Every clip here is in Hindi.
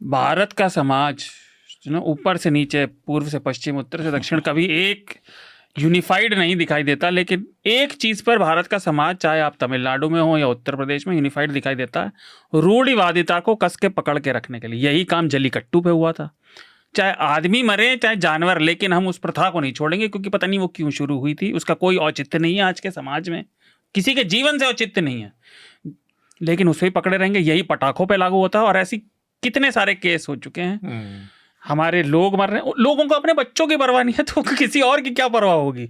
भारत का समाज जो ना ऊपर से नीचे, पूर्व से पश्चिम, उत्तर से दक्षिण, कभी एक यूनिफाइड नहीं दिखाई देता, लेकिन एक चीज़ पर भारत का समाज, चाहे आप तमिलनाडु में हो या उत्तर प्रदेश में, यूनिफाइड दिखाई देता है, रूढ़िवादिता को कस के पकड़ के रखने के लिए। यही काम जल्लीकट्टू पे हुआ था। चाहे आदमी मरे चाहे जानवर, लेकिन हम उस प्रथा को नहीं छोड़ेंगे, क्योंकि पता नहीं वो क्यों शुरू हुई थी, उसका कोई औचित्य नहीं है आज के समाज में, किसी के जीवन से औचित्य नहीं है, लेकिन उसे ही पकड़े रहेंगे। यही पटाखों पे लागू होता है, और ऐसी कितने सारे केस हो चुके हैं। हमारे लोग मर रहे हैं, लोगों को अपने बच्चों की परवाह नहीं है, तो किसी और की क्या परवाह होगी।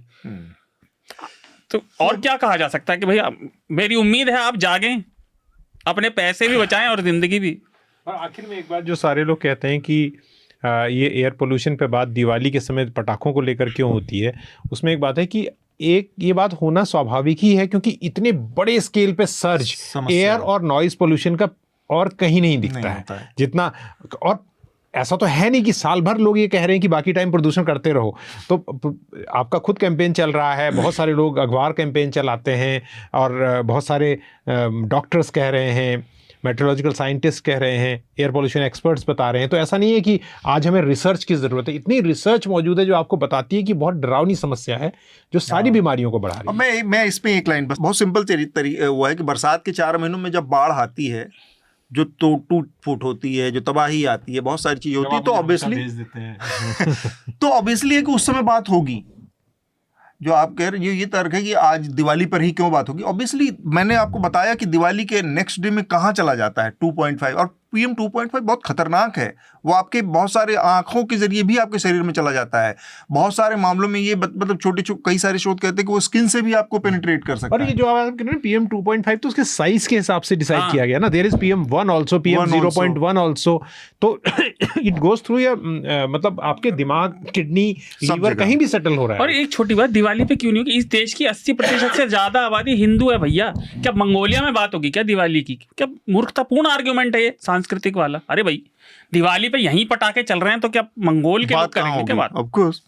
तो और क्या कहा जा सकता है कि भैया मेरी उम्मीद है आप जागें, अपने पैसे भी बचाएं और जिंदगी भी। और आखिर में एक बात जो सारे लोग कहते हैं कि ये एयर पोल्यूशन पे बात दिवाली के समय पटाखों को लेकर क्यों होती है, उसमें एक बात है कि एक ये बात होना स्वाभाविक ही है, क्योंकि इतने बड़े स्केल पे सर्ज एयर और नॉइज पोल्यूशन का और कहीं नहीं दिखता है जितना। और ऐसा तो है नहीं कि साल भर लोग ये कह रहे हैं कि बाकी टाइम प्रदूषण करते रहो। तो आपका खुद कैंपेन चल रहा है, बहुत सारे लोग अखबार कैंपेन चलाते हैं, और बहुत सारे डॉक्टर्स कह रहे हैं, मेट्रोलॉजिकल साइंटिस्ट कह रहे हैं, एयर पोल्यूशन एक्सपर्ट्स बता रहे हैं। तो ऐसा नहीं है कि आज हमें रिसर्च की ज़रूरत है, इतनी रिसर्च मौजूद है जो आपको बताती है कि बहुत डरावनी समस्या है जो सारी बीमारियों को बढ़ा रही है। मैं इसमें एक लाइन, बस बहुत सिंपल वो है कि बरसात के 4 महीनों में जब बाढ़ आती है, जो टूट फूट होती है, जो तबाही आती है, बहुत सारी चीज़ होती है, तो ऑब्वियसली है कि उस समय बात होगी। जो आप कह रहे हैं ये तर्क है कि आज दिवाली पर ही क्यों बात होगी। ऑब्वियसली मैंने आपको बताया कि दिवाली के नेक्स्ट डे में कहाँ चला जाता है 2.5, और PM 2.5 बहुत खतरनाक है। वो आपके बहुत सारे आंखों के जरिए भी आपके शरीर में चला जाता है। बहुत सारे मामलों में ये मतलब कई सारे शोध कहते हैं कि वो स्किन से भी आपको पेनिट्रेट कर सकता है। और ये जो आप कह रहे हैं PM 2.5, तो उसके साइज के हिसाब से डिसाइड किया गया ना। There is PM 1 also, PM 0.1 also. तो इट गोज थ्रू मतलब आपके दिमाग, किडनी, लीवर कहीं भी सेटल हो रहा है। और एक छोटी बात, दिवाली पे क्यों नहीं होगी? इस देश की 80% से ज्यादा आबादी हिंदू है भैया। क्या मंगोलिया में बात होगी क्या दिवाली की? क्या मूर्खतापूर्ण आर्ग्यूमेंट है ये सांस्कृतिक वाला। अरे भाई दिवाली पे यहीं पटाखे चल रहे हैं, तो क्या मंगोल के लोग करेंगे क्या बात? Of course.